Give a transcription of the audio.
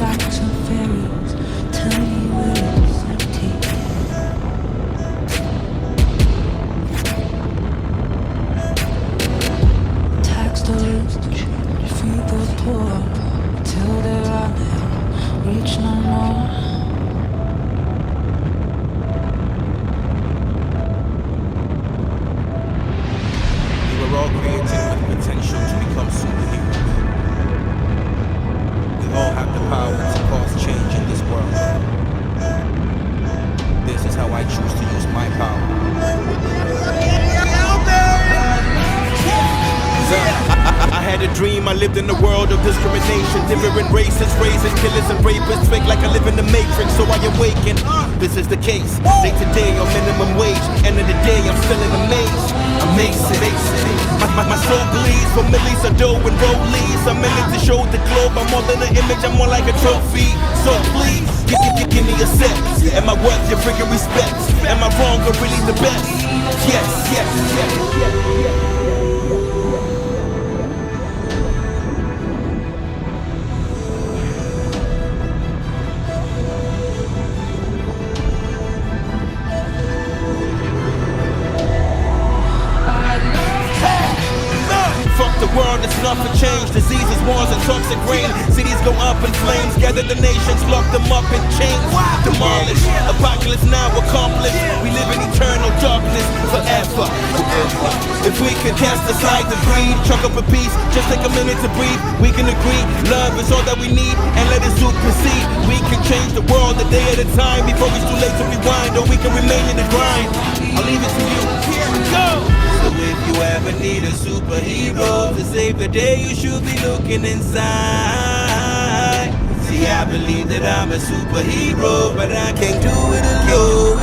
facts and fairies, tell me where it's empty. Tax the rich, feed the poor, till there are no reach no more. We're all created with potential to become superheroes. We all have the power to cause change in this world. This is how I choose to use my power. I had a dream, I lived in a world of discrimination. Different races, raising killers and rapists. Fake like I live in the matrix, so I awaken. This is the case, day to day on minimum wage. End of the day, I'm still in a maze. Amazing. My soul bleeds for millies of dough and rollies. I'm in it to show the globe, I'm more than an image, I'm more like a trophy. So please, give me a set. Am I worth your freaking respect? Am I wrong or really the best? Yes. Fuck the world, it's not for change. Diseases, wars, and toxic rain. Cities go up in flames. Gather the nations, lock them up in chains. Demolish, apocalypse now accomplished. We live in eternal darkness forever. If we could cast aside the greed, chuck up a piece, just take a minute to breathe. We can agree, love is all that we need, and let it supersede. We can change the world a day at a time before it's too late to rewind, or we can remain in the grind. I'll leave it to you. Here we go. So if you ever need a superhero to save the day, you should be looking inside. See, I believe that I'm a superhero, but I can't do it alone.